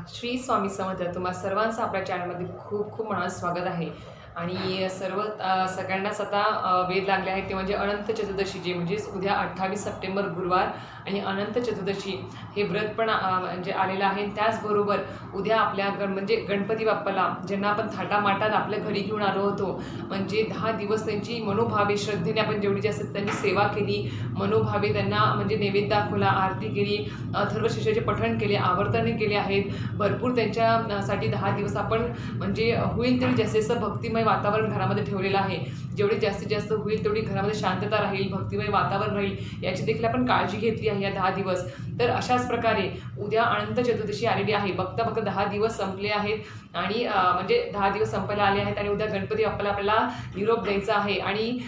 श्री स्वामी समर्थ. तुम्हा सर्वांचं आपल्या चॅनलमध्ये खूप खूप मनात स्वागत आहे. आणि सगळ्यांनाच आता वेध लागले आहेत ते म्हणजे अनंत चतुर्दशी, जे म्हणजेच उद्या 28 सप्टेंबर गुरुवार आणि अनंत चतुर्दशी हे व्रत पण म्हणजे आलेलं आहे. त्याचबरोबर उद्या आपल्या म्हणजे गणपती बाप्पाला ज्यांना आपण थाटामाटात आपल्या घरी घेऊन आलो होतो, म्हणजे 10 दिवस त्यांची मनोभावे श्रद्धेने आपण जेवढी जास्त त्यांची सेवा केली, मनोभावे त्यांना म्हणजे नैवेद्य दाखवला, आरती केली, अथर्वशीर्षाचे पठण केले, आवर्तने केले आहेत. भरपूर त्यांच्यासाठी 10 दिवस आपण म्हणजे होईल तेवढी जास्तीत भक्तिमय वातावरण घरामध्ये ठेवलेलं आहे. जेवढी जास्तीत जास्त होईल तेवढी घरामध्ये शांतता राहील, भक्तिमय वातावरण राहील, याची देखील आपण काळजी घेतली आहे या 10 दिवस. तर अशाच प्रकारे उद्या अनंत चतुर्दशी आलेली आहे. बघता बघता 10 दिवस संपले आहेत आणि म्हणजे 10 दिवस संपायला आले आहेत आणि उद्या गणपती बाप्पाला आपल्याला निरोप द्यायचा आहे. आणि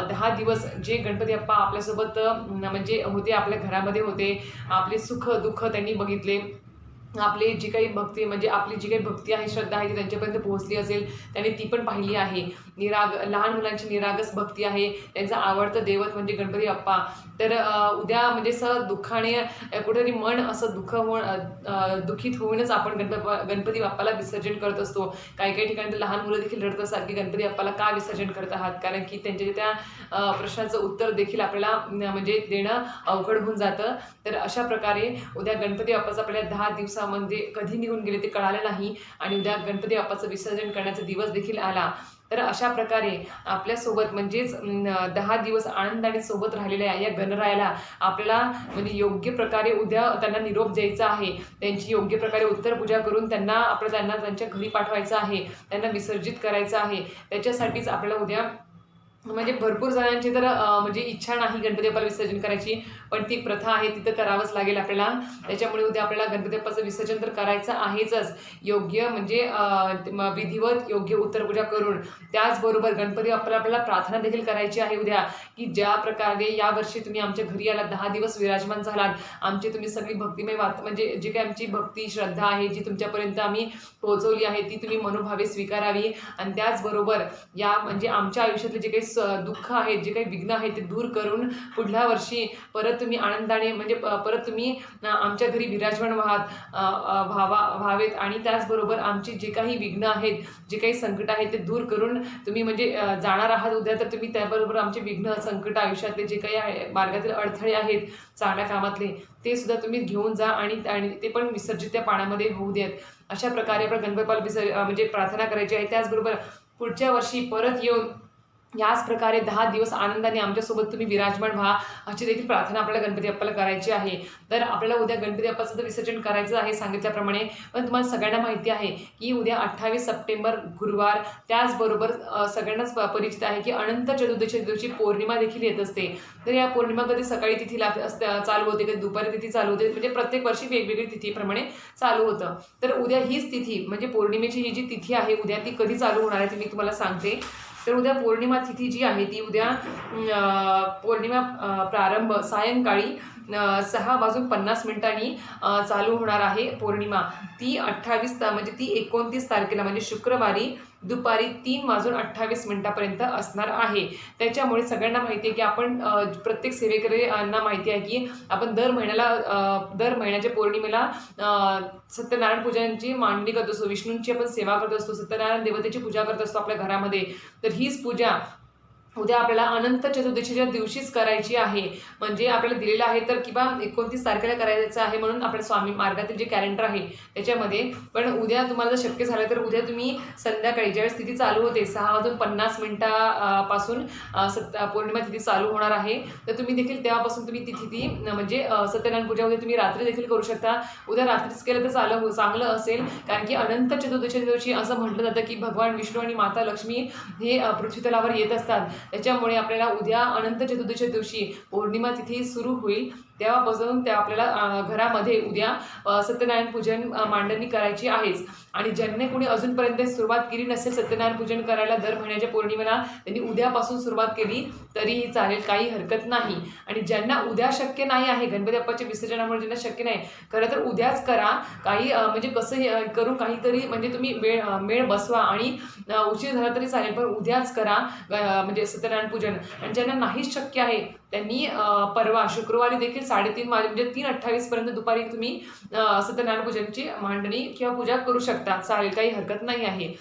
10 दिवस जे गणपती बाप्पा आपल्यासोबत म्हणजे होते, आपल्या घरामध्ये होते, आपले सुख दुःख त्यांनी बघितले, आपली जी काही भक्ती म्हणजे आपली जी काही भक्ती आहे, श्रद्धा आहे ती त्यांच्यापर्यंत पोहोचली असेल, त्यांनी ती पण पाहिली आहे. लहान मुलांची निरागस भक्ती आहे, त्यांचं आवडतं दैवत म्हणजे गणपती बाप्पा. तर उद्या म्हणजे दुःखाने कुठेतरी मन असं दुःखित होऊनच आपण गणपती बाप्पाला विसर्जन करत असतो. काही काही ठिकाणी तर लहान मुलं देखील रडत असतात की गणपती बाप्पाला का विसर्जन करत आहात, कारण की त्यांच्या त्या प्रश्नाचं उत्तर देखील आपल्याला म्हणजे देणं अवघड होऊन जातं. तर अशा प्रकारे उद्या गणपती बाप्पाचं आपल्याला 10 दिवसामध्ये कधी निघून गेले ते कळालं नाही आणि उद्या गणपती बाप्पाचं विसर्जन करण्याचा दिवस देखील आला. तर अशा प्रकारे आपल्यासोबत म्हणजेच 10 दिवस आनंदाने सोबत राहिलेल्या या गणरायाला आपल्याला म्हणजे योग्य प्रकारे उद्या त्यांना निरोप द्यायचा आहे. त्यांची योग्य प्रकारे उत्तर पूजा करून त्यांना त्यांच्या घरी पाठवायचं आहे, त्यांना विसर्जित करायचं आहे. त्याच्यासाठीच आपल्याला उद्या म्हणजे भरपूर जणांची तर म्हणजे इच्छा नाही गणपती बाप्पाला विसर्जन करायची, पण ती प्रथा आहे, तिथं करावंच लागेल आपल्याला. त्याच्यामुळे उद्या आपल्याला गणपती बाप्पाचं विसर्जन तर करायचं आहेच, योग्य म्हणजे विधिवत योग्य उत्तरपूजा करून. त्याचबरोबर गणपती बाप्पाला आपल्याला प्रार्थना देखील करायची आहे उद्या, की ज्या प्रकारे यावर्षी तुम्ही आमच्या घरी आलात, 10 दिवस विराजमान झालात, आमची तुम्ही सगळी भक्तिमय म्हणजे जी काही आमची भक्ती श्रद्धा आहे जी तुमच्यापर्यंत आम्ही पोहोचवली आहे, ती तुम्ही मनोभावे स्वीकारावी. आणि त्याचबरोबर या म्हणजे आमच्या आयुष्यातले जे काही दुःख आहेत, जे काही विघ्न आहेत ते दूर करून पुढल्या वर्षी परत तुम्ही आनंदाने म्हणजे परत तुम्ही आमच्या घरी विराजमान व्हावेत. आणि त्याचबरोबर आमची जे काही विघ्न आहेत, जे काही संकट आहेत ते दूर करून तुम्ही म्हणजे जाणार आहात उद्या, तर तुम्ही त्याबरोबर आमचे विघ्न संकट आयुष्यातले जे काही आहे, मार्गातील अडथळे आहेत चांगल्या कामातले, ते सुद्धा तुम्ही घेऊन जा आणि ते पण विसर्जित त्या पाण्यामध्ये होऊ देत. अशा प्रकारे आपण गणपती बाप्पाला म्हणजे प्रार्थना करायची आहे. त्याचबरोबर पुढच्या वर्षी परत येऊन याच प्रकारे 10 दिवस आनंदाने आमच्यासोबत तुम्ही विराजमान व्हा, अशी देखील प्रार्थना आपल्याला गणपती बाप्पाला करायची आहे. तर आपल्याला उद्या गणपती बाप्पाचं तर विसर्जन करायचं आहे सांगितल्याप्रमाणे, पण तुम्हाला सगळ्यांना माहिती आहे की उद्या 28 सप्टेंबर गुरुवार, त्याचबरोबर सगळ्यांनाच परिचित आहे की अनंत चतुर्दशी दिवशी पौर्णिमा देखील येत असते. तर या पौर्णिमा कधी सकाळी तिथी चालू होते, कधी दुपारी तिथी चालू होते, म्हणजे प्रत्येक वर्षी वेगवेगळी तिथीप्रमाणे चालू होतं. तर उद्या हीच तिथी म्हणजे पौर्णिमेची ही जी तिथी आहे उद्या, ती कधी चालू होणार आहे ती मी तुम्हाला सांगते. तर उद्या पौर्णिमा तिथी जी आहे ती उद्या पौर्णिमा प्रारंभ सायंकाळी 6:50 चालू होणार आहे. पौर्णिमा ती 28 म्हणजे ती 29 तारखेला म्हणजे शुक्रवारी दुपारी 3:28 असणार आहे. त्याच्यामुळे सगळ्यांना माहिती आहे की आपण प्रत्येक सेवेकऱ्यांना माहिती आहे की आपण दर महिन्याच्या पौर्णिमेला सत्यनारायण पूजांची मांडणी करत असतो, विष्णूंची आपण सेवा करत असतो, सत्यनारायण देवतेची पूजा करत असतो आपल्या घरामध्ये. तर हीच पूजा उद्या आपल्याला अनंत चतुर्दशीच्या दिवशीच करायची आहे. म्हणजे आपल्याला दिलेलं आहे तर किंवा 29 तारखेला करायचं आहे म्हणून आपल्या स्वामी मार्गातील जे कॅलेंडर आहे त्याच्यामध्ये. पण उद्या तुम्हाला जर शक्य झालं तर उद्या तुम्ही संध्याकाळी ज्यावेळेस तिथी चालू होते 6:50 पासून पौर्णिमा तिथी चालू होणार आहे, तर तुम्ही देखील तेव्हापासून तुम्ही ती तिथी म्हणजे सत्यनारायण पूजा उद्या तुम्ही रात्री देखील करू शकता. उद्या रात्रीच केलं तर चांगलं असेल, कारण की अनंत चतुर्दशीच्या दिवशी असं म्हटलं जातं की भगवान विष्णू आणि माता लक्ष्मी हे पृथ्वीतलावर येत असतात. त्याच्यामुळे आपल्याला उद्या अनंत चतुर्दशीच्या दिवशी पौर्णिमा तिथी सुरू होईल, तेव्हापासून आपल्याला घरामध्ये उद्या सत्यनारायण पूजन मांडणी करायची आहेच. आणि ज्यांनी कोणी अजूनपर्यंत सुरुवात केली नसेल सत्यनारायण पूजन करायला दर महिन्याच्या पौर्णिमेला, त्यांनी उद्यापासून सुरुवात केली तरीही चालेल, काही हरकत नाही. आणि ज्यांना उद्या शक्य नाही आहे, गणपती बाप्पाच्या विसर्जनामुळे ज्यांना शक्य नाही, खरं तर उद्याच करा. काही म्हणजे कसं करू काहीतरी म्हणजे तुम्ही मेळ बसवा आणि उशीर झाला तरी चालेल, पण उद्याच करा म्हणजे सत्यनारायण पूजन. आणि ज्यांना नाहीच शक्य आहे त्यांनी परवा शुक्रवारी देखील 3:30 वाजे म्हणजे 3:28 पर्यंत दुपारी तुम्ही सत्यनारायण पूजनची मांडणी किंवा पूजा करू शकता. चालेल, काही हरकत नाही आहे.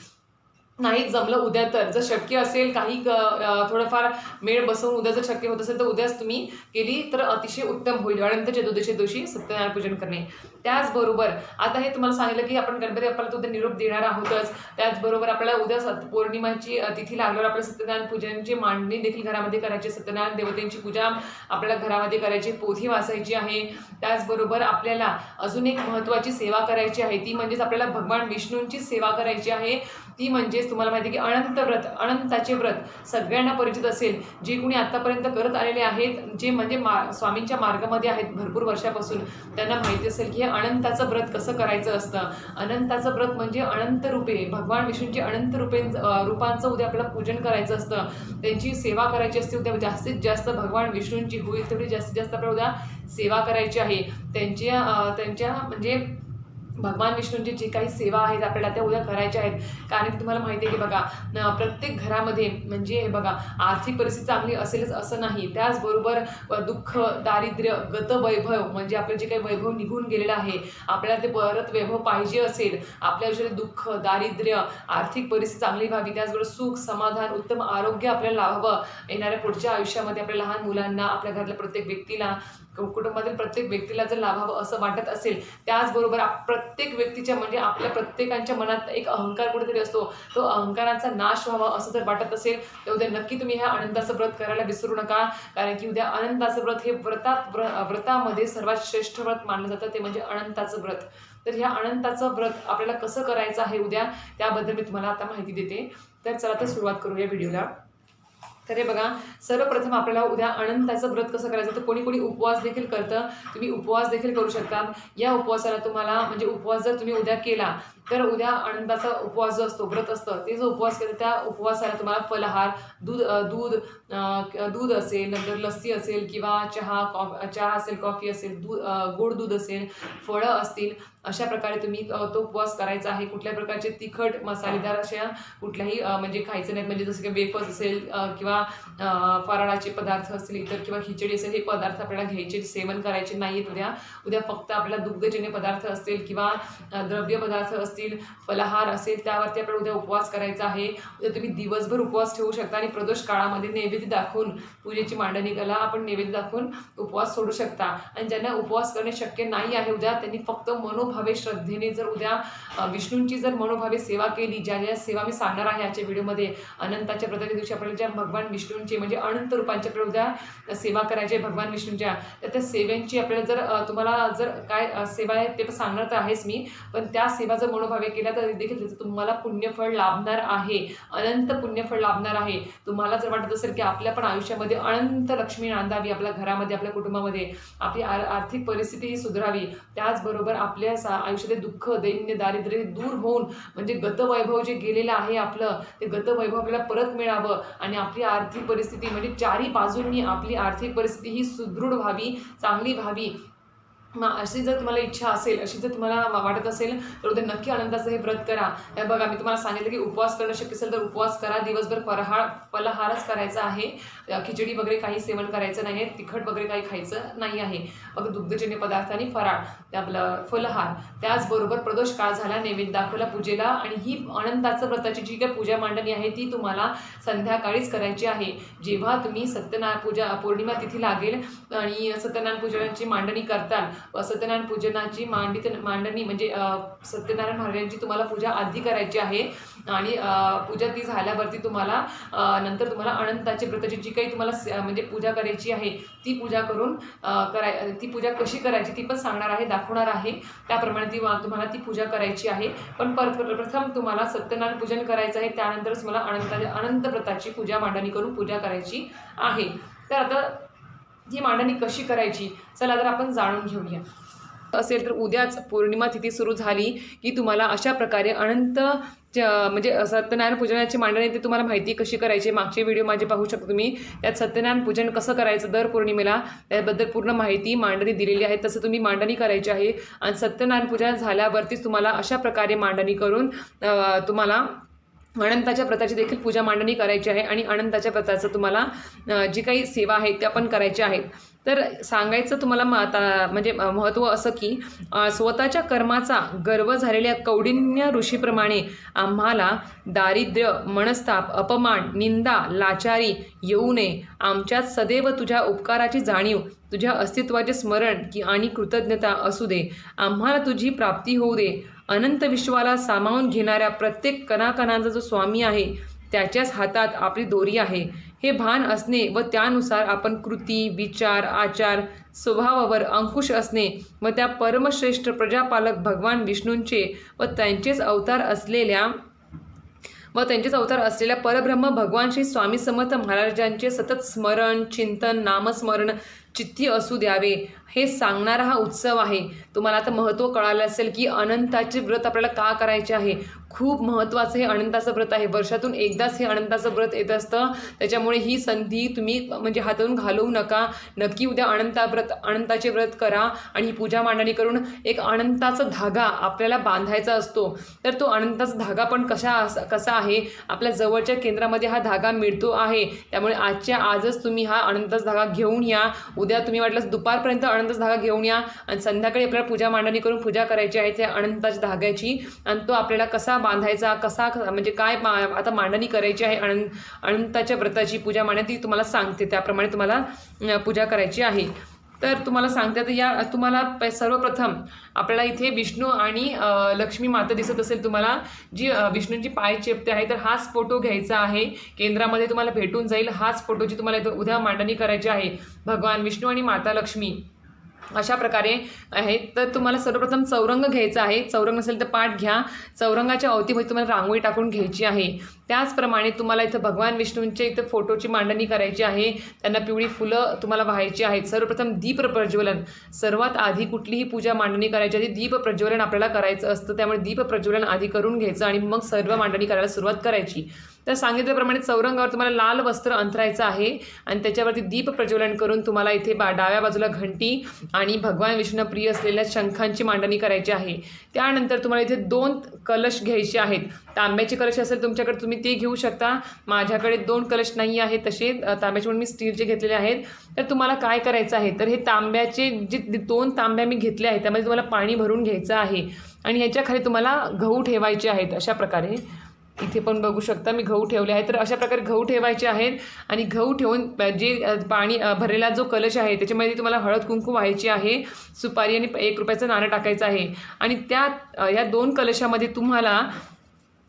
नाही जमलं उद्या तर जर शक्य असेल काही थोडंफार मेळ बसवून उद्या जर शक्य होत असेल तर उद्याच तुम्ही केली तर अतिशय उत्तम होईल. अनंत चतुर्दशी दिवशी सत्यनारायण पूजन करणे. त्याचबरोबर आता हे तुम्हाला सांगितलं की आपण गणपती बाप्पाला उद्या निरोप देणार आहोतच. त्याचबरोबर आपल्याला उद्या पौर्णिमाची तिथी लागल्यावर आपल्या सत्यनारायण पूजनची मांडणी देखील घरामध्ये करायची. सत्यनारायण देवतेची पूजा आपल्याला घरामध्ये करायची, पोथी वाचायची आहे. त्याचबरोबर आपल्याला अजून एक महत्त्वाची सेवा करायची आहे, ती म्हणजेच आपल्याला भगवान विष्णूंची सेवा करायची आहे. ती म्हणजेच तुम्हाला माहिती आहे की अनंत व्रत, अनंताचे व्रत सगळ्यांना परिचित असेल. जे कोणी आतापर्यंत करत आलेले आहेत, जे म्हणजे स्वामींच्या मार्गामध्ये आहेत भरपूर वर्षापासून, त्यांना माहिती असेल की हे अनंताचं व्रत कसं करायचं असतं. अनंताचं व्रत म्हणजे अनंत रूपे, भगवान विष्णूंची अनंत रूपांचं उद्या आपल्याला पूजन करायचं असतं. त्यांची सेवा करायची असते. उद्या जास्तीत जास्त भगवान विष्णूंची होईल तेवढी जास्तीत जास्त आपल्याला उद्या सेवा करायची आहे. त्यांच्या म्हणजे भगवान विष्णूंची जी काही सेवा आहेत आपल्याला त्या उद्या करायच्या आहेत. कारण की तुम्हाला माहिती आहे की बघा प्रत्येक घरामध्ये म्हणजे हे बघा आर्थिक परिस्थिती चांगली असेलच असं नाही. त्याचबरोबर दुःख, दारिद्र्य, गतवैभव म्हणजे आपलं जे काही वैभव निघून गेलेलं आहे आपल्याला ते परत वैभव पाहिजे असेल, आपल्या आयुष्यात दुःख, दारिद्र्य, आर्थिक परिस्थिती चांगली व्हावी, त्याचबरोबर सुख, समाधान, उत्तम आरोग्य आपल्याला लाभावं येणाऱ्या पुढच्या आयुष्यामध्ये आपल्या लहान मुलांना, आपल्या घरातल्या प्रत्येक व्यक्तीला, कुटुंबातील प्रत्येक व्यक्तीला जर लाभावं असं वाटत असेल. त्याचबरोबर प्रत्येक व्यक्तीच्या म्हणजे आपल्या प्रत्येकाच्या मनात एक अहंकार कुठेतरी असतो, तो अहंकाराचा नाश व्हावा असं जर वाटत असेल तर उद्या नक्की तुम्ही ह्या अनंताचं व्रत करायला विसरू नका. कारण की उद्या अनंताचं व्रत हे व्रतामध्ये सर्वात श्रेष्ठ व्रत मानलं जातं, ते म्हणजे अनंताचं व्रत. तर ह्या अनंताचं व्रत आपल्याला कसं करायचं आहे उद्या त्याबद्दल मी तुम्हाला आता माहिती देते. तर चला तर सुरुवात करूया व्हिडिओला. तर हे बघा सर्वप्रथम आपल्याला उद्या अनंताचं व्रत कसं करायचं, तर कोणी कोणी उपवास देखील करतं. तुम्ही उपवास देखील करू शकता. या उपवासाला तुम्हाला म्हणजे उपवास जर तुम्ही उद्या केला तर उद्या अनंताचा उपवास जो असतो, व्रत असतं, ते जो उपवास केला त्या उपवासाला तुम्हाला फलाहार, दूध असेल, नंतर लस्सी असेल किंवा चहा असेल, कॉफी असेल, गोड दूध असेल, फळं असतील, अशा प्रकारे तुम्ही तो उपवास करायचा आहे. कुठल्या प्रकारचे तिखट मसालेदार अशा कुठल्याही म्हणजे खायचं नाहीत. म्हणजे जसं की वेफर्स असेल किंवा फराळाचे पदार्थ असतील इतर किंवा खिचडी असेल, हे पदार्थ आपल्याला घ्यायचे, सेवन करायचे नाहीत उद्या फक्त आपल्याला दुग्धजन्य पदार्थ असतील किंवा द्रव्य पदार्थ असतील, फलाहार असेल, त्यावरती आपल्याला उद्या उपवास करायचा आहे. उद्या तुम्ही दिवसभर उपवास ठेवू शकता आणि प्रदोष काळामध्ये नैवेद्य दाखवून पूजेची मांडणी कला आपण नैवेद्य दाखवून उपवास सोडू शकता. आणि ज्यांना उपवास करणे शक्य नाही आहे उद्या, त्यांनी फक्त मनोभावे श्रद्धेने जर उद्या विष्णूंची जर मनोभावे सेवा केली, ज्या ज्या सेवा मी सांगणार आहे आजच्या व्हिडिओमध्ये, अनंताच्या व्रताच्या दिवशी आपल्याला ज्या भगवान विष्णूंची म्हणजे अनंत रूपांची आपल्याला उद्या सेवा करायची आहे भगवान विष्णूंच्या, तर त्या सेवेंची आपल्याला जर तुम्हाला जर काय सेवा आहे ते पण सांगणार तर आहेच मी, पण त्या सेवा जर मनोभावे केल्या तर देखील त्याचं तुम्हाला पुण्यफळ लाभणार आहे, अनंत पुण्यफळ लाभणार आहे. तुम्हाला जर वाटत असेल की आपल्या पण आयुष्यामध्ये अनंत लक्ष्मी नांदावी, आपल्या घरामध्ये, आपल्या कुटुंबामध्ये आपली आर्थिक परिस्थिती ही सुधारावी, त्याचबरोबर आपल्या आयुष्यातील दुःख, दैन्य, दारिद्र्य दूर होऊन म्हणजे गतवैभव जे गेलेलं आहे आपलं, ते गतवैभव आपल्याला परत मिळावं आणि आपली आर्थिक परिस्थिती म्हणजे चारही बाजूंनी आपली आर्थिक परिस्थिती ही सुदृढ व्हावी, चांगली व्हावी, अशी जर तुम्हाला इच्छा असेल, अशी जर तुम्हाला वाटत असेल तर उद्या नक्की अनंताचं हे व्रत करा. हे बघा मी तुम्हाला सांगितलं की उपवास करणं शक्य असेल तर उपवास करा. दिवसभर फलाहारच करायचा आहे, खिचडी वगैरे काही सेवन करायचं नाही, तिखट वगैरे काही खायचं नाही आहे. मग दुग्धजन्य पदार्थ आणि फराळ, ते आपलं फलाहार, त्याचबरोबर प्रदोष काळ झाला, नैवेद्य दाखवला पूजेला. आणि ही अनंताचं व्रताची जी काही पूजा मांडणी आहे ती तुम्हाला संध्याकाळीच करायची आहे. जेव्हा तुम्ही सत्यनारायण पौर्णिमा तिथी लागेल आणि सत्यनारायण पूजनाची मांडणी करताल, सत्यनारायण पूजनाची मांडणी म्हणजे सत्यनारायण महाराजांची तुम्हाला पूजा आधी करायची आहे. आणि पूजा ती झाल्यावरती तुम्हाला नंतर तुम्हाला अनंताची व्रताची जी काही तुम्हाला म्हणजे पूजा करायची आहे ती पूजा करून ती पूजा कशी करायची ती पण सांगणार आहे, दाखवणार आहे. त्याप्रमाणे तुम्हाला ती पूजा करायची आहे. पण प्रथम तुम्हाला सत्यनारायण पूजन करायचं आहे, त्यानंतरच मला अनंत व्रताची पूजा मांडणी करून पूजा करायची आहे. तर आता ही मांडणी कशी करायची चला तर आपण जाणून घेऊया. असेल तर उद्याच पौर्णिमा तिथी सुरू झाली की तुम्हाला अशा प्रकारे अनंत म्हणजे सत्यनारायण पूजनाची मांडणी ते तुम्हाला माहिती कशी करायची, मागचे व्हिडिओ माझे पाहू शकता तुम्ही. त्यात सत्यनारायण पूजन कसं करायचं दर पौर्णिमेला त्याबद्दल पूर्ण माहिती मांडणी दिलेली आहे. तसं तुम्ही मांडणी करायची आहे. आणि सत्यनारायण पूजन झाल्यावरतीच तुम्हाला अशा प्रकारे मांडणी करून तुम्हाला अनंताच्या व्रताची देखील पूजा मांडणी करायची आहे आणि अनंताच्या व्रताचं तुम्हाला जी काही सेवा आहे त्या पण करायच्या आहेत. तर सांगायचं तुम्हाला म्हणजे महत्त्व असं की स्वतःच्या कर्माचा गर्व झालेल्या कौंडिन्य ऋषीप्रमाणे आम्हाला दारिद्र्य, मनस्ताप, अपमान, निंदा, लाचारी येऊ नये. आमच्यात सदैव तुझ्या उपकाराची जाणीव, तुझ्या अस्तित्वाचे स्मरण आणि कृतज्ञता असू दे. आम्हाला तुझी प्राप्ती होऊ दे. अनंत विश्वाला सामावून घेणाऱ्या प्रत्येक कणाकणांचा जो स्वामी आहे त्याच्याच हातात आपली दोरी आहे हे भान असणे व त्यानुसार आपण कृती, विचार, आचार, स्वभावावर अंकुश असणे व त्या परमश्रेष्ठ प्रजापालक भगवान विष्णूंचे व त्यांचेच अवतार असलेल्या परब्रह्म भगवान श्री स्वामी समर्थ महाराजांचे सतत स्मरण, चिंतन, नामस्मरण चित्ती असू द्यावे. हे सांगणारा हा उत्सव आहे. तुम्हाला आता महत्त्व कळालं असेल की अनंताचे व्रत आपल्याला का करायचे आहे. खूप महत्त्वाचं हे अनंताचं व्रत आहे. वर्षातून एकदाच हे अनंताचं व्रत येत असतं. त्याच्यामुळे ही संधी तुम्ही म्हणजे हातातून घालवू नका. नक्की उद्या अनंताचे व्रत करा आणि ही पूजा मांडणी करून एक अनंताचा धागा आपल्याला बांधायचा असतो. तर तो अनंताचा धागा पण कसा आहे, आपल्या जवळच्या केंद्रामध्ये हा धागा मिळतो आहे. त्यामुळे आजच तुम्ही हा अनंताचा धागा घेऊन या. उद्या तुम्ही वाटल्यास दुपारपर्यंत अनंताचा धागा घेऊन या आणि संध्याकाळी आपल्याला पूजा मांडणी करून पूजा करायची आहे त्या अनंताच्या धाग्याची. आणि तो आपल्याला कसा बांधायचा, म्हणजे काय आता मांडणी करायची आहे अनंताच्या व्रताची पूजा मांडणी तुम्हाला सांगते. त्याप्रमाणे तुम्हाला पूजा करायची आहे. तर तुम्हाला सांगते तर या तुम्हाला सर्वप्रथम आपल्याला इथे विष्णू आणि लक्ष्मी माता दिसत असेल तुम्हाला, जी विष्णूंची पाय चेपते आहे. तर हाच फोटो घ्यायचा आहे. केंद्रामध्ये तुम्हाला भेटून जाईल. हाच फोटोची तुम्हाला उद्या मांडणी करायची आहे. भगवान विष्णू आणि माता लक्ष्मी अशा प्रकारे आहे. तर तुम्हाला सर्वप्रथम चौरंग घ्यायचा आहे. चौरंग नसेल तर पाठ घ्या. चौरंगाच्या अवतीभोवती तुम्हाला रांगोळी टाकून घ्यायची आहे. त्याचप्रमाणे तुम्हाला इथं भगवान विष्णूंच्या इथं फोटोची मांडणी करायची आहे. त्यांना पिवळी फुलं तुम्हाला वाहायची आहेत. सर्वप्रथम दीप प्रज्वलन, सर्वात आधी कुठलीही पूजा मांडणी करायची आधी दीप प्रज्वलन आपल्याला करायचं असतं. त्यामुळे दीप प्रज्वलन आधी करून घ्यायचं आणि मग सर्व मांडणी करायला सुरुवात करायची. तर सांगितल्याप्रमाणे चौरंगावर तुम्हाला लाल वस्त्र अंथरायचं आहे आणि त्याच्यावरती दीप प्रज्वलन करून तुम्हाला इथे डाव्या बाजूला घंटी आणि भगवान विष्णू प्रिय असलेल्या शंखांची मांडणी करायची आहे. त्यानंतर तुम्हाला इथे 2 कलश घ्यायचे आहेत. तांब्याचे कलश असेल तुमच्याकडे तुम्ही ते घेऊ शकता. माझ्याकडे 2 कलश नाही आहे तसे तांब्याचे, म्हणून मी स्टीलचे घेतलेले आहेत. तर तुम्हाला काय करायचं आहे, तर हे तांब्याचे जे 2 तांब्या मी घेतले आहेत त्यामध्ये तुम्हाला पाणी भरून घ्यायचं आहे आणि ह्याच्या खाली तुम्हाला गहू ठेवायचे आहेत. अशा प्रकारे इथे पण बघू शकता मी गहू ठेवले आहेत. तर अशा प्रकारे गहू ठेवायचे आहेत आणि गहू ठेवून जे पाणी भरलेला जो कलश आहे त्याच्यामध्ये तुम्हाला हळद कुंकू व्हायची आहे. सुपारी आणि 1 रुपयाचं नाणं टाकायचं आहे. आणि या 2 कलशामध्ये तुम्हाला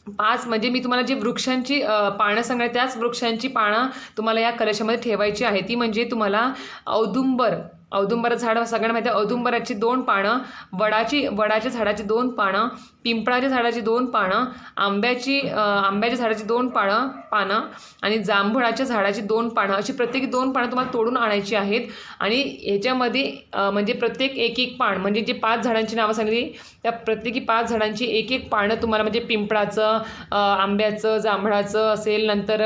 5 म्हणजे मी तुम्हाला जी वृक्षांची पानं सांगणार त्याच वृक्षांची पानं तुम्हाला या कलशामध्ये ठेवायची आहे. ती म्हणजे तुम्हाला औदुंबर झाड सगळ्यांना माहिती आहे. औदुंबराची 2 पानं, वडाच्या झाडाची 2 पानं, पिंपळाच्या झाडाची 2 पानं, आंब्याच्या झाडाची 2 पानं आणि जांभळाच्या झाडाची 2 पानं, अशी प्रत्येकी 2 पानं तुम्हाला तोडून आणायची आहेत. आणि ह्याच्यामध्ये म्हणजे प्रत्येक एक पान, म्हणजे जे 5 झाडांची नावं सांगितली त्या प्रत्येकी 5 झाडांची एक पानं तुम्हाला, म्हणजे पिंपळाचं, आंब्याचं, जांभळाचं असेल, नंतर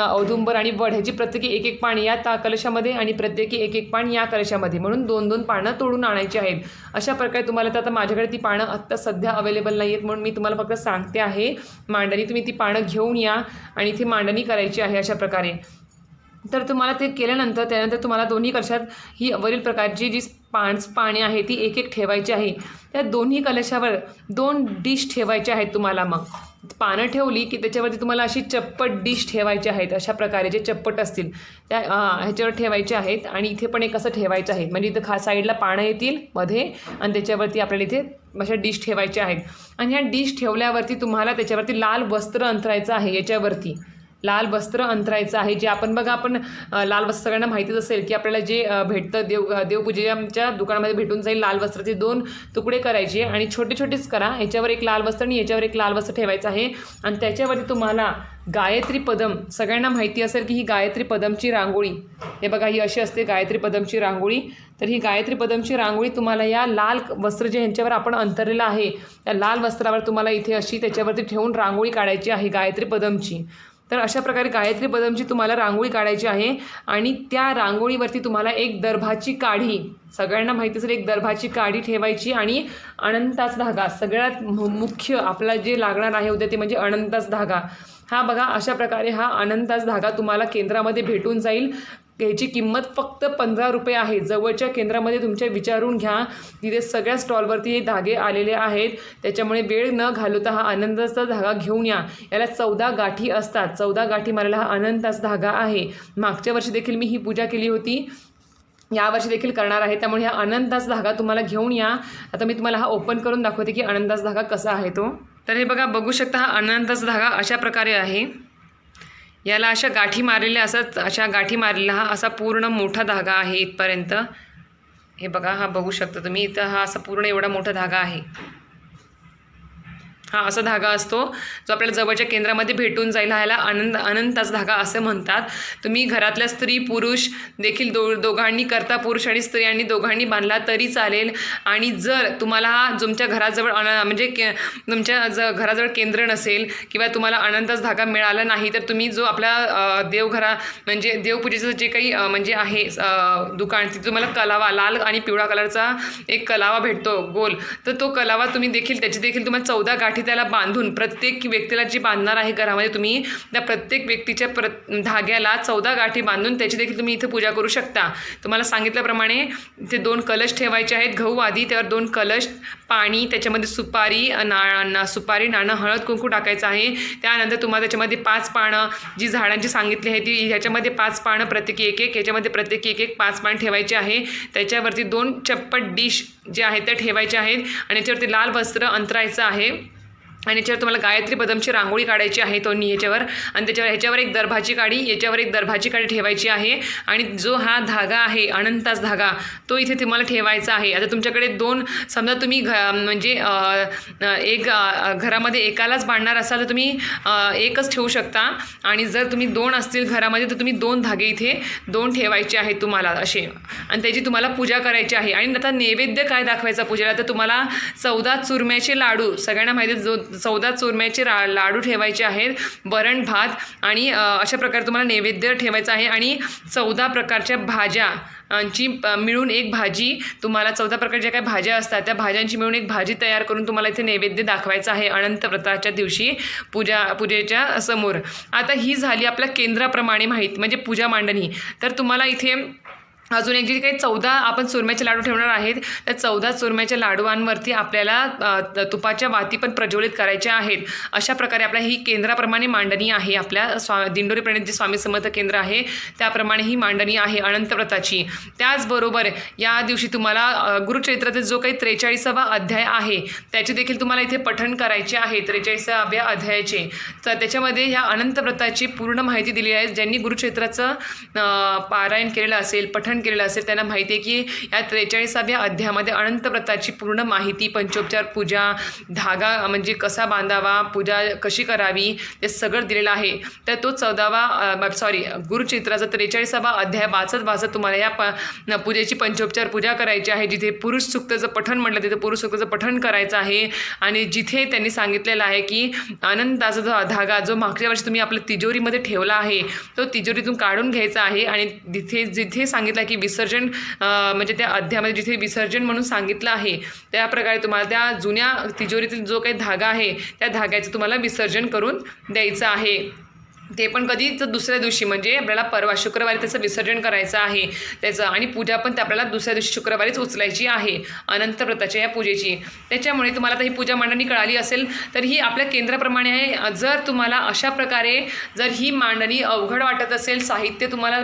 औदुंबर आणि वड, ह्याची प्रत्येकी एक पान या कलशामध्ये आणि प्रत्येकी एक पान या कलशामध्ये, म्हणून 2 पानं तोडून आणायची आहेत. अशा प्रकारे तुम्हाला तर आता माझ्याकडे ती पानं आत्ता सध्या अवेलेबल नाही आहेत म्हणून मी तुम्हाला फक्त सांगते आहे मांडणी. तुम्ही ती पानं घेऊन या आणि इथे मांडणी करायची आहे अशा प्रकारे. तर तुम्हाला ते केल्यानंतर त्यानंतर तुम्हाला दोन्ही कलशात ही वरील प्रकारची जी पाणी आहे ती एक ठेवायची आहे. त्या दोन्ही कलशावर 2 डिश ठेवायच्या आहेत तुम्हाला. मग पानं ठेवली की त्याच्यावरती तुम्हाला अशी चप्पट डिश ठेवायची आहेत. अशा प्रकारे जे चप्पट असतील त्या ह्याच्यावर ठेवायचे आहेत. आणि इथे पण एक असं ठेवायचं आहे, म्हणजे इथं साईडला पानं येतील मध्ये आणि त्याच्यावरती आपल्याला इथे अशा डिश ठेवायच्या आहेत. आणि ह्या डिश ठेवल्यावरती तुम्हाला त्याच्यावरती लाल वस्त्र अंथरायचं आहे. याच्यावरती लाल वस्त्र अंथरायचं आहे. जे आपण लाल वस्त्र सगळ्यांना माहितीच असेल की आपल्याला जे भेटतं देवपूजेच्या दुकानामध्ये भेटून जाईल. लाल वस्त्राचे 2 तुकडे करायचे आणि छोटे छोटेच करा. ह्याच्यावर एक लाल वस्त्र आणि याच्यावर एक लाल वस्त्र ठेवायचं आहे. आणि त्याच्यावरती तुम्हाला गायत्री पदम, सगळ्यांना माहिती असेल की ही गायत्री पदमची रांगोळी, हे बघा ही अशी असते गायत्री पदमची रांगोळी. तर ही गायत्री पदमची रांगोळी तुम्हाला या लाल वस्त्र जे ह्यांच्यावर आपण अंतरलेलं आहे त्या लाल वस्त्रावर तुम्हाला इथे अशी त्याच्यावरती ठेवून रांगोळी काढायची आहे गायत्री पदमची. तर अशा प्रकारे गायत्री पदमची तुम्हाला रांगोळी काढायची आहे आणि त्या रांगोळीवरती तुम्हाला एक दर्भाची काठी, सगळ्यांना माहिती असेल एक दर्भाची काठी ठेवायची आणि अनंताचा धागा, सगळ्यात मुख्य आपला जे लागणार आहे उद्या ते म्हणजे अनंताचा धागा. हा बघा, अशा प्रकारे हा अनंताचा धागा तुम्हाला केंद्रामध्ये भेटून जाईल. ह्याची किंमत फक्त 15 रुपये आहे. जवळच्या केंद्रामध्ये तुमच्या विचारून घ्या, तिथे सगळ्या स्टॉलवरती हे धागे आलेले आहेत. त्याच्यामुळे वेळ न घालवता हा अनंताचा धागा घेऊन या. याला 14 गाठी असतात. 14 गाठी मारलेला हा अनंताचा धागा आहे. मागच्या वर्षी देखील मी ही पूजा केली होती, यावर्षी देखील करणार आहे. त्यामुळे हा अनंताचा धागा तुम्हाला घेऊन या. आता मी तुम्हाला हा ओपन करून दाखवते की अनंताचा धागा कसा आहे तो. तर हे बघा, बघू शकता हा अनंताचा धागा अशा प्रकारे आहे. याला अशा गाठी मारलेल्या असतात, अशा गाठी मारलेला हा असा पूर्ण मोठा धागा आहे इथपर्यंत. हे बघा, हा बघू शकता तुम्ही, इथं हा असा पूर्ण एवढा मोठा धागा आहे. हा असा धागा असतो जो आपल्याला जवळच्या केंद्रामध्ये भेटून जाईल. ह्याला अनंताचा धागा असं म्हणतात. तुम्ही घरातल्या स्त्री पुरुष देखील दोघांनी करता, पुरुष आणि स्त्रियांनी दोघांनी बांधला तरी चालेल. आणि जर तुम्हाला हा तुमच्या घराजवळ म्हणजे तुमच्या घराजवळ केंद्र नसेल किंवा तुम्हाला अनंताचा धागा मिळाला नाही, तर तुम्ही जो आपला म्हणजे देवपूजेचं जे काही म्हणजे आहे दुकान, तिथे तुम्हाला कलावा, लाल आणि पिवळा कलरचा एक कलावा भेटतो गोल, तर तो कलावा तुम्ही देखील, त्याची देखील तुम्हाला 14 गाठी त्याला बांधून, प्रत्येक व्यक्तीला जी बांधणार आहे घरामध्ये तुम्ही, त्या प्रत्येक व्यक्तीच्या धाग्याला 14 गाठी बांधून त्याची देखील तुम्ही इथे पूजा करू शकता. तुम्हाला सांगितल्याप्रमाणे इथे 2 कलश ठेवायचे आहेत. गहू आधी, त्यावर 2 कलश, पाणी, त्याच्यामध्ये सुपारी, नाणं, हळद कुंकू टाकायचं आहे. त्यानंतर तुम्हाला त्याच्यामध्ये 5 पानं जी झाडांची सांगितली आहे ती, ह्याच्यामध्ये 5 पानं प्रत्येकी एक, ह्याच्यामध्ये प्रत्येकी एक 5 पानं ठेवायचे आहे. त्याच्यावरती 2 चप्पट डिश जे आहेत त्या ठेवायच्या आहेत आणि याच्यावरती लाल वस्त्र अंतरायचं आहे. आणि याच्यावर तुम्हाला गायत्री पदमची रांगोळी काढायची आहे दोन्ही ह्याच्यावर. आणि ह्याच्यावर एक दर्भाची काडी, याच्यावर एक दर्भाची काडी ठेवायची आहे. आणि जो हा धागा आहे अनंताचा धागा, तो इथे तुम्हाला ठेवायचा आहे. आता तुमच्याकडे 2, समजा तुम्ही म्हणजे एक घरामध्ये एकालाच बांधणार असाल तर तुम्ही एकच ठेवू शकता. आणि जर तुम्ही 2 असतील घरामध्ये तर तुम्ही 2 धागे इथे 2 ठेवायचे आहेत तुम्हाला असे. आणि त्याची तुम्हाला पूजा करायची आहे. आणि आता नैवेद्य काय दाखवायचा पूजेला, तर तुम्हाला 14 चुरम्याचे लाडू, सगळ्यांना माहिती आहे 14 चुरम्याचे लाडू ठेवायचे आहेत, वरण भात आणि अशा प्रकारे तुम्हाला नैवेद्य ठेवायचा आहे. आणि 14 प्रकारच्या भाज्यांची मिळून एक भाजी, तुम्हाला 14 प्रकारच्या काही भाज्या असतात त्या भाज्यांची मिळून एक भाजी तयार करून तुम्हाला इथे नैवेद्य दाखवायचा आहे अनंत व्रताच्या दिवशी पूजेच्या समोर. आता ही झाली आपल्या केंद्राप्रमाणे माहीत म्हणजे पूजा मांडणी. तर तुम्हाला इथे अजून एक जे काही 14 आपण चुरम्याचे लाडू ठेवणार आहेत, त्या 14 चुरम्याच्या लाडूंवरती आपल्याला तुपाच्या वाती पण प्रज्वलित करायच्या आहेत. अशा प्रकारे आपल्या ही केंद्राप्रमाणे मांडणी आहे. आपल्या दिंडोरी प्रणित जे स्वामी समर्थ केंद्र आहे त्याप्रमाणे ही मांडणी आहे अनंत व्रताची. त्याचबरोबर या दिवशी तुम्हाला गुरुचरित्राचा जो काही 43वा अध्याय आहे त्याचे देखील तुम्हाला इथे पठण करायचे आहे. 43व्या अध्यायाचे, तर त्याच्यामध्ये ह्या अनंत व्रताची पूर्ण माहिती दिली आहे. ज्यांनी गुरुचरित्राचं पारायण केलेलं असेल, पठण केलेलं असेल, त्यांना माहिती आहे की या 43व्या अध्यायामध्ये अनंत व्रताची पूर्ण माहिती, पंचोपचार पूजा, धागा म्हणजे कसा बांधावा, पूजा कशी करावी, ते सगळं दिलेलं आहे. तर तो गुरुचरित्राचा 43वा अध्याय वाचत तुम्हाला या पूजेची पंचोपचार पूजा करायची आहे. जिथे पुरुष सूक्ताचं पठण म्हटलं तिथे पुरुष सूक्ताचं पठण करायचं आहे. आणि जिथे त्यांनी सांगितलेलं आहे की अनंताचा जो धागा जो मागच्या वर्षी तुम्ही आपल्या तिजोरीमध्ये ठेवला आहे तो तिजोरीतून काढून घ्यायचा आहे. आणि जिथे सांगितलं की विसर्जन म्हणजे त्या अध्यायामध्ये जिथे विसर्जन म्हणून सांगितलं आहे त्याप्रकारे तुम्हाला त्या जुन्या तिजोरीतील जो काही धागा आहे त्या धाग्याचं तुम्हाला विसर्जन करून द्यायचं आहे. ते पण कधी तर दुसऱ्या दिवशी म्हणजे आपल्याला परवा शुक्रवारी त्याचं विसर्जन करायचं आहे त्याचं. आणि पूजा पण आपल्याला दुसऱ्या दिवशी शुक्रवारीच उचलायची आहे अनंत व्रताच्या या पूजेची. त्याच्यामुळे तुम्हाला आता ही पूजा मांडणी कळाली असेल तर ही आपल्या केंद्राप्रमाणे आहे. जर तुम्हाला अशा प्रकारे जर ही मांडणी अवघड वाटत असेल, साहित्य तुम्हाला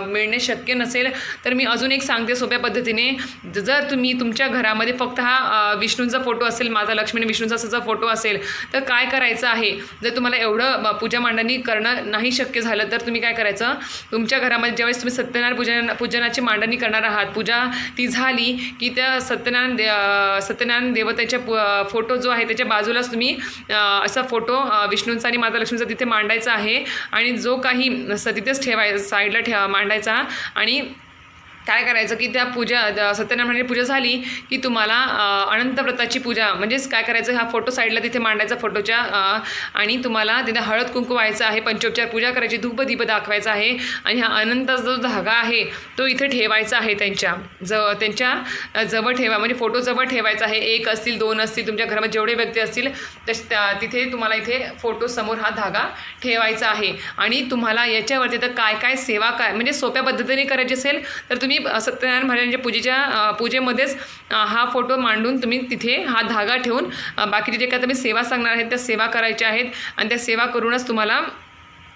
मिळणे शक्य नसेल, तर मी अजून एक सांगते सोप्या पद्धतीने. जर तुम्ही तुमच्या घरामध्ये फक्त हा विष्णूंचा फोटो असेल, माता लक्ष्मी आणि विष्णूंचा असा फोटो असेल, तर काय करायचं आहे, जर तुम्हाला एवढं पूजा मांडणी करणं नाही शक्य झालं तर तुम्ही काय करायचं, तुमच्या घरामध्ये ज्यावेळेस तुम्ही सत्यनारायण पूजनाची मांडणी करणार आहात, पूजा ती झाली की त्या सत्यनारायण देवतेच्या फोटो जो आहे त्याच्या बाजूलाच तुम्ही असा फोटो विष्णूंचा आणि माता लक्ष्मीचा तिथे मांडायचा आहे. आणि जो काही तिथेच ठेवायचा, साईडला मांडायचा. आणि काय करायचं की त्या सत्यनारायणाची पूजा झाली की तुम्हाला अनंत व्रताची पूजा म्हणजेच काय करायचं, हा फोटो साईडला तिथे मांडायचा फोटोच्या आणि तुम्हाला तिथे हळद कुंकू व्हायचं आहे, पंचोपचार पूजा करायची, धूपदीप दाखवायचा आहे आणि हा अनंत जो धागा आहे तो इथे ठेवायचा आहे त्यांच्या जवळ ठेवा, म्हणजे फोटो जवळ ठेवायचा आहे. 1 असतील 2 असतील तुमच्या घरामध्ये जेवढे व्यक्ती असतील तिथे तुम्हाला इथे फोटो समोर हा धागा ठेवायचा आहे. आणि तुम्हाला याच्यावरती तर काय सेवा म्हणजे सोप्या पद्धतीने करायची असेल तर तुम्ही सत्यनारायण महाराजांच्या पूजेमध्येच हा फोटो मांडून तुम्ही तिथे हा धागा ठेवून बाकीचे जे काय तुम्ही सेवा सांगणार आहेत त्या सेवा करायच्या आहेत आणि त्या सेवा करूनच तुम्हाला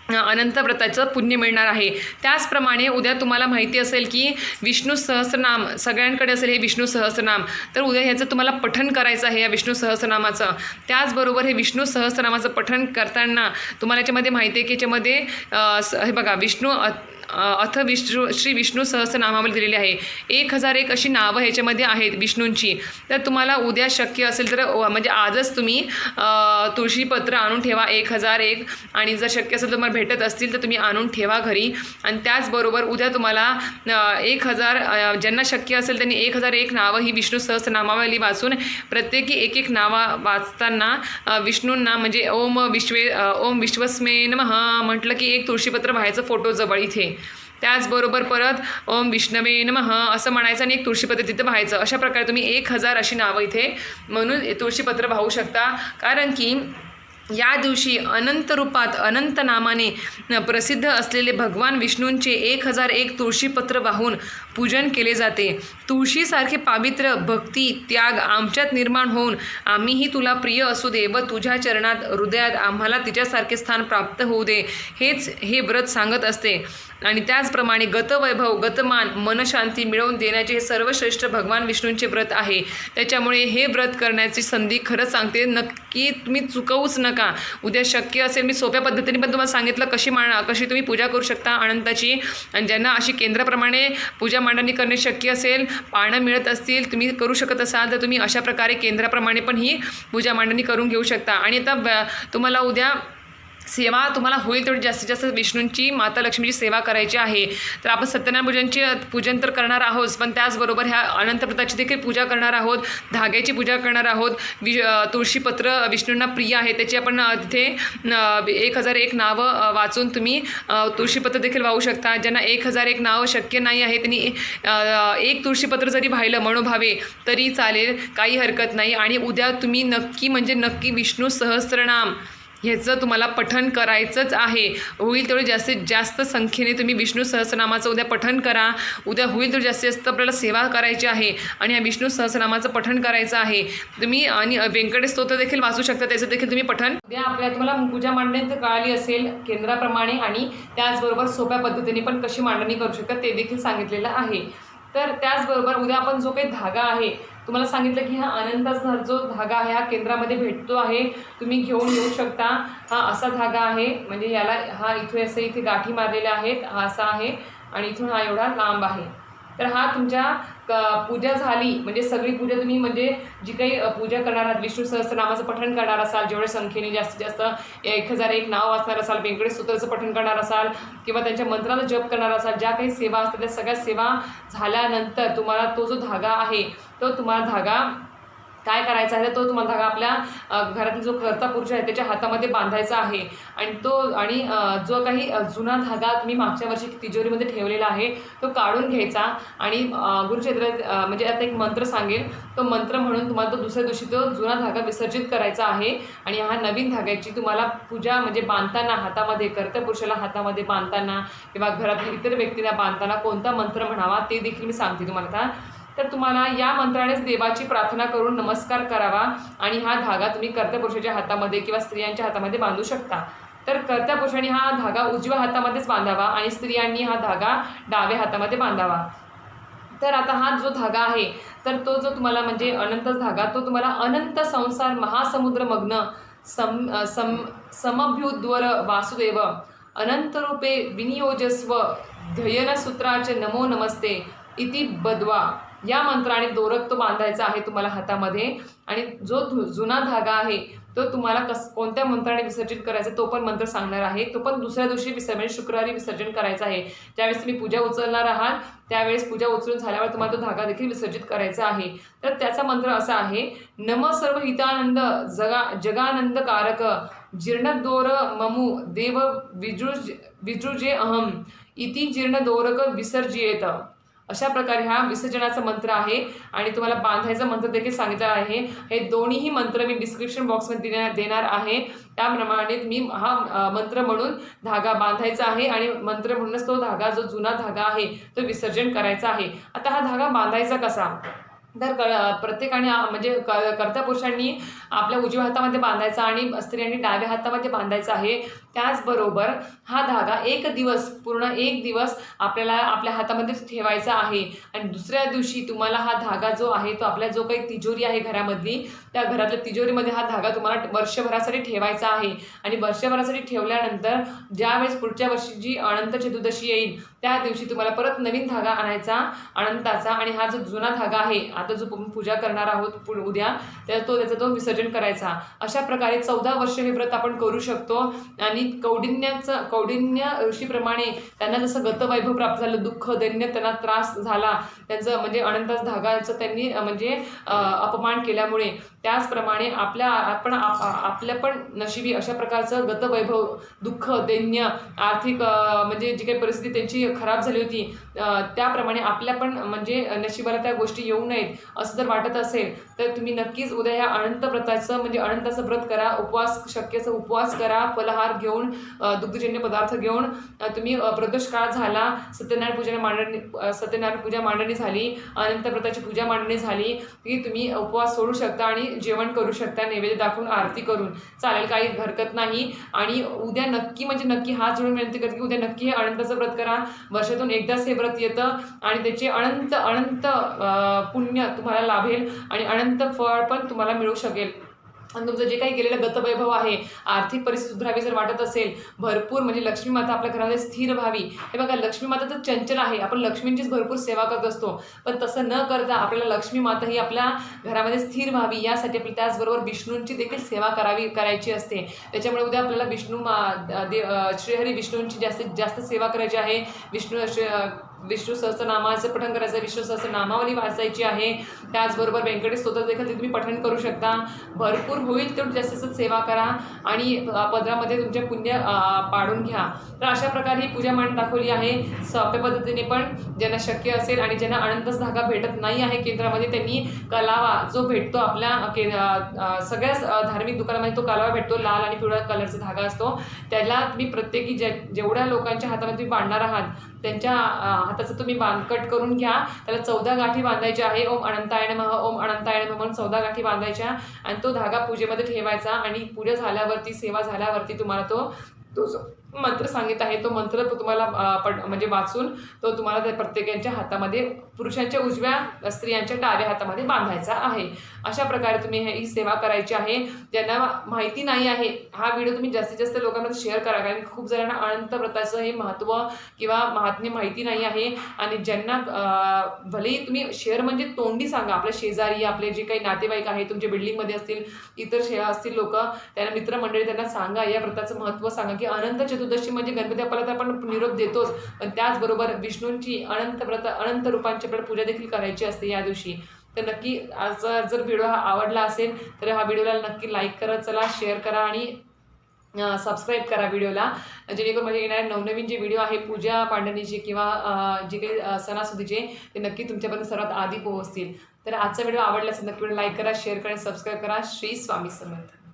अनंत व्रताचं पुण्य मिळणार आहे. त्याचप्रमाणे उद्या तुम्हाला माहिती असेल की विष्णू सहस्रनाम सगळ्यांकडे असेल हे विष्णू सहस्रनाम, तर उद्या ह्याचं तुम्हाला पठण करायचं आहे या विष्णू सहस्रनामाचं. त्याचबरोबर हे विष्णू सहस्रनामाचं पठण करताना तुम्हाला याच्यामध्ये माहिती आहे की याच्यामध्ये हे बघा श्री विष्णू सहस्रनामामध्ये दिलेली आहे. 1001 अशी नावं ह्याच्यामध्ये आहेत विष्णूंची. तर तुम्हाला उद्या शक्य असेल तर म्हणजे आजच तुम्ही तुळशीपत्र आणून ठेवा 1001 आणि जर शक्य असेल तर तुम्हाला भेटत असतील तर तुम्ही आणून ठेवा घरी. आणि त्याचबरोबर उद्या तुम्हाला 1000 ज्यांना शक्य असेल त्यांनी 1001 नावं ही विष्णू सहस्रनामावली वाचून प्रत्येकी एक नावं वाचताना विष्णूंना म्हणजे ओम विश्वस्मे नमः म्हटलं की एक तुळशीपत्र व्हायचं फोटोजवळ इथे. त्याचबरोबर परत ओम विष्णवे नमः असं म्हणायचं आणि एक तुळशीपत्र तिथं व्हायचं. अशा प्रकारे तुम्ही 1000 अशी नावं इथे म्हणून तुळशीपत्र वाहू शकता. कारण की या दिवशी अनंत रूपात अनंत नामाने प्रसिद्ध असलेले भगवान विष्णूंचे 1001 तुळशीपत्र वाहून पूजन केले जाते. तुळशीसारखे पावित्र्य भक्ती त्याग आमच्यात निर्माण होऊन आम्हीही तुला प्रिय असू दे व तुझ्या चरणात हृदयात आम्हाला तिच्यासारखे स्थान प्राप्त होऊ दे, हेच हे व्रत सांगत असते. आणि त्याचप्रमाणे गतवैभव गतमान मनशांती मिळवून देण्याचे हे सर्वश्रेष्ठ भगवान विष्णूंचे व्रत आहे. त्याच्यामुळे हे व्रत करण्याची संधी खरंच सांगते, नक्की तुम्ही चुकवूच नका. उद्या शक्य असेल मी सोप्या पद्धतीने पण तुम्हाला सांगितलं कशी तुम्ही पूजा करू शकता अनंताची. आणि ज्यांना अशी केंद्राप्रमाणे पूजा मांडणी करणे शक्य असेल, पानं मिळत असतील, तुम्ही करू शकत असाल तर तुम्ही अशा प्रकारे केंद्राप्रमाणे पण ही पूजा मांडणी करून घेऊ शकता. आणि आता तुम्हाला उद्या सेवा तुम्हाला होईल तेवढी जास्तीत जास्त विष्णूंची माता लक्ष्मीची सेवा करायची आहे. तर आपण सत्यनारायण पूजन तर करणार आहोत, पण त्याचबरोबर ह्या अनंत व्रताची देखील पूजा करणार आहोत, धाग्याची पूजा करणार आहोत. तुळशीपत्र विष्णूंना प्रिय आहे त्याची आपण तिथे 1001 नावं वाचून तुम्ही तुळशीपत्र देखील वाहू शकता. ज्यांना 1001 नावं शक्य नाही आहे त्यांनी एक तुळशीपत्र जरी वाहिलं मनोभावे तरी चालेल, काही हरकत नाही. आणि उद्या तुम्ही नक्की विष्णू सहस्रनाम ह्याचं तुम्हाला पठण करायचंच आहे. होईल तेवढे जास्तीत जास्त संख्येने तुम्ही विष्णू सहस्रनामाचं उद्या पठण करा. उद्या होईल तेवढे जास्तीत जास्त आपल्याला सेवा करायची आहे आणि या विष्णू सहस्रनामाचं पठण करायचं आहे. तुम्ही आणि व्यंकटेश स्तोत्र देखील वाचू शकता, त्याचं देखील तुम्ही पठण उद्या तुम्हाला पूजा मांडणी कळाली असेल केंद्राप्रमाणे आणि त्याचबरोबर सोप्या पद्धतीने पण कशी मांडणी करू शकता ते देखील सांगितलेलं आहे. तर त्याचबरोबर उद्या आपण जो काही धागा आहे तुम्हाला सांगितलं की हा अनंताचा जो धागा आहे हा केंद्रामध्ये भेटतो आहे, तुम्ही घेऊन येऊ शकता. हा असा धागा आहे, म्हणजे याला हा इथे गाठी मारलेल्या आहेत, हा असा आहे आणि इथून हा एवढा लांब आहे. तर हा तुमच्या पूजा झाली म्हणजे सगळी पूजा तुम्ही म्हणजे जी काही पूजा करणार आहात विष्णू सहस्रनामाचं पठण करणार असाल, जेवढ्या संख्येने जास्तीत जास्त 1001 नाव वाचणार असाल, व्यंकटेश स्तोत्राचं पठण करणार असाल किंवा त्यांच्या मंत्राचा जप करणार असाल, ज्या काही सेवा असतात त्या सगळ्या सेवा झाल्यानंतर तुम्हाला तो जो धागा आहे तो तुम्हाला धागा काय करायचा आहे, तो तुम्हाला धागा आपल्या घरातील जो कर्ता पुरुष आहे त्याच्या हातामध्ये बांधायचा आहे. आणि जो काही जुना धागा तुम्ही मागच्या वर्षी तिजोरीमध्ये ठेवलेला आहे तो काढून घ्यायचा आणि गुरुक्षेत्रात म्हणजे आता एक मंत्र सांगेल, तो मंत्र म्हणून तुम्हाला तो दुसऱ्या दिवशी तो जुना धागा विसर्जित करायचा आहे. आणि हा नवीन धाग्याची तुम्हाला पूजा म्हणजे बांधताना हातामध्ये कर्ता पुरुषाला हातामध्ये बांधताना किंवा घरातील इतर व्यक्तीला बांधताना कोणता मंत्र म्हणावा ते देखील मी सांगते तुम्हाला आता. तर तुम्हाला या मंत्रानेच देवाची प्रार्थना करून नमस्कार करावा आणि हा धागा तुम्ही कर्ता पुरुषाच्या हातामध्ये किंवा स्त्रियांच्या हातामध्ये बांधू शकता. तर कर्ता पुरुषांनी हा धागा उजव्या हातामध्येच बांधावा आणि स्त्रियांनी हा धागा डाव्या हातामध्ये बांधावा. तर आता हा जो धागा आहे तर तो जो तुम्हाला म्हणजे अनंत धागा तो तुम्हाला अनंत संसार महासमुद्र मग्न समभ्युद्वर वासुदेव अनंत रूपे विनियोजस्व ध्ययन सूत्राचे नमो नमस्ते इति बद्वा या मंत्राने दोरक तो बांधायचा आहे तुम्हाला हातामध्ये. आणि जो जुना धागा आहे तो तुम्हाला कोणत्या मंत्राने विसर्जित करायचा तो पण मंत्र सांगणार आहे. तो पण दुसऱ्या दिवशी म्हणजे शुक्रवारी विसर्जन करायचं आहे. ज्यावेळेस तुम्ही पूजा उचलणार आहात त्यावेळेस पूजा उचलून झाल्यावर तुम्हाला तो धागा देखील विसर्जित करायचा आहे. तर त्याचा मंत्र असा आहे, नम सर्व हितानंद जगानंद कारक जीर्णदोर ममू देव विजृजे अहम इति जीर्णदोरक विसर्जियेत. अशा प्रकारे हा विसर्जनाचा मंत्र आहे. आणि तुम्हाला बांधायचा मंत्र देखील सांगितला आहे. हे दोन्हीही मंत्र मी डिस्क्रिप्शन बॉक्समध्ये देणार आहे. त्याप्रमाणे मी हा मंत्र म्हणून धागा बांधायचा आहे आणि मंत्र म्हणूनच तो धागा जो जुना धागा आहे तो विसर्जन करायचा आहे. आता हा धागा बांधायचा कसा, तर प्रत्येकाने म्हणजे कर्ता पुरुषांनी आपल्या उजव्या हातामध्ये बांधायचा आणि स्त्रियांनी डाव्या हातामध्ये बांधायचा आहे. त्याचबरोबर हा धागा पूर्ण एक दिवस आपल्याला आपल्या हातामध्ये ठेवायचा आहे. आणि दुसऱ्या दिवशी तुम्हाला हा धागा जो आहे तो आपल्या जो काही तिजोरी आहे घरामधली त्या घरातल्या तिजोरीमध्ये हा धागा तुम्हाला वर्षभरासाठी ठेवायचा आहे. आणि वर्षभरासाठी ठेवल्यानंतर ज्यावेळेस पुढच्या वर्षी जी अनंत चतुर्दशी येईल त्या दिवशी तुम्हाला परत नवीन धागा आणायचा अनंताचा. आणि हा जो जुना धागा आहे आता जो पूजा करणार आहोत उद्या त्याचा तो विसर्जन करायचा. अशा प्रकारे 14 वर्ष हे व्रत आपण करू शकतो. आणि कौंडिन्य ऋषीप्रमाणे त्यांना जसं गतवैभव प्राप्त झालं, दुःख दैन्य त्यांना त्रास झाला त्यांचं म्हणजे अनंत धागाचं त्यांनी म्हणजे अपमान केल्यामुळे, त्याचप्रमाणे आपल्या पण नशिबी अशा प्रकारचं गतवैभव दुःख दैन्य आर्थिक म्हणजे जी काही परिस्थिती त्यांची खराब झाली होती त्याप्रमाणे आपल्या पण म्हणजे नशिबाला त्या गोष्टी येऊ नयेत असं जर वाटत असेल तर तुम्ही नक्कीच उद्या ह्या अनंत व्रताचं म्हणजे अनंताचं व्रत करा. शक्यच उपवास करा, फलहार घेऊन दुग्धजन्य पदार्थ घेऊन तुम्ही प्रदोष काळ झाला, सत्यनारायण पूजा मांडणी झाली, अनंत व्रताची पूजा मांडणी झाली की तुम्ही उपवास सोडू शकता आणि जेवण करू शकता, नैवेद्य दाखवून आरती करून चालेल, काही हरकत नाही. आणि उद्या नक्की हात जोडून विनंती करते की उद्या नक्की हे अनंताचं व्रत करा. वर्षातून एकदाच हे व्रत येतं आणि त्याचे अनंत पुण्य तुम्हाला लाभेल आणि अनंत फळ पण तुम्हाला मिळू शकेल. आणि तुमचं जे काही गेलेलं गतवैभव आहे, आर्थिक परिस्थिती सुधारावी जर वाटत असेल, भरपूर म्हणजे लक्ष्मी माता आपल्या घरामध्ये स्थिर व्हावी. हे बघा, लक्ष्मी माता तर चंचल आहे, आपण लक्ष्मींचीच भरपूर सेवा करत असतो, पण तसं न करता आपल्याला लक्ष्मी माता ही आपल्या घरामध्ये स्थिर व्हावी यासाठी आपल्याला त्याचबरोबर विष्णूंची देखील सेवा करायची असते. त्याच्यामुळे उद्या आपल्याला श्रीहरी विष्णूंची जास्तीत जास्त सेवा करायची आहे. विष्णू सहस्रनामाचं पठण करायचं, विष्णू सहस्रनामावली वाचायची आहे. त्याचबरोबर व्यंकटेश स्तोत्र देखील तुम्ही पठण करू शकता. भरपूर होईल तेवढी जास्तीत सेवा करा आणि पदरामध्ये तुमचे पुण्य पाडून घ्या. तर अशा प्रकारे ही पूजा मांड दाखवली आहे सोप्या पद्धतीने. पण ज्यांना शक्य असेल आणि ज्यांना अनंतच धागा भेटत नाही आहे केंद्रामध्ये, त्यांनी कलावा जो भेटतो आपल्या सगळ्याच धार्मिक दुकानामध्ये, तो कलावा भेटतो, लाल आणि पिवळ्या कलरचा धागा असतो. त्याला तुम्ही प्रत्येकी जेवढ्या लोकांच्या हातामध्ये तुम्ही बांधणार आहात त्यांच्या हाताचं तुम्ही कट करून घ्या. त्याला 14 गाठी बांधायच्या आहे. ओम अनंताय नमः, ओम अनंताय नमः म्हणून 14 गाठी बांधायच्या आणि तो धागा पूजेमध्ये ठेवायचा. आणि पूजा झाल्यावरती, सेवा झाल्यावरती तुम्हाला तो जो मंत्र सांगित आहे तो मंत्र तुम्हाला म्हणजे वाचून तो तुम्हाला त्या प्रत्येकाच्या हातामध्ये, पुरुषांच्या उजव्या, स्त्रियांच्या डाव्या हातामध्ये बांधायचा आहे. अशा प्रकारे तुम्ही ही सेवा करायची आहे. ज्यांना माहिती नाही आहे हा व्हिडिओ तुम्ही जास्तीत जास्त लोकांमध्ये शेअर करा, कारण खूप जणांना अनंत व्रताचं हे महत्त्व किंवा महात्म्य माहिती नाही आहे. आणि ज्यांना भलेही तुम्ही शेअर म्हणजे तोंडी सांगा, आपल्या शेजारी, आपले जे काही नातेवाईक आहेत, तुमच्या बिल्डिंगमध्ये असतील, इतर असतील लोक, त्यांना मित्रमंडळी, त्यांना सांगा या व्रताचं महत्त्व सांगा की अनंत चतुर्दशी म्हणजे गणपती बाप्पाला तर आपण निरोप देतोच, पण त्याचबरोबर विष्णूंची अनंत रूपांची आपल्याला पूजा देखील करायची असते या दिवशी. तर नक्की आज जर व्हिडिओ हा आवडला असेल तर हा व्हिडिओला नक्की लाईक करा, चला शेअर करा आणि सबस्क्राईब करा व्हिडिओला, जेणेकरून म्हणजे येणारे नवनवीन जे व्हिडिओ आहे पूजा मांडणीचे किंवा जे काही सणासुदीचे ते नक्की तुमच्यापर्यंत सर्वात आधी पोहोचतील. तर आजचा व्हिडिओ आवडला असेल नक्की लाईक करा, शेअर करा, सबस्क्राईब करा. श्री स्वामी समर्थ.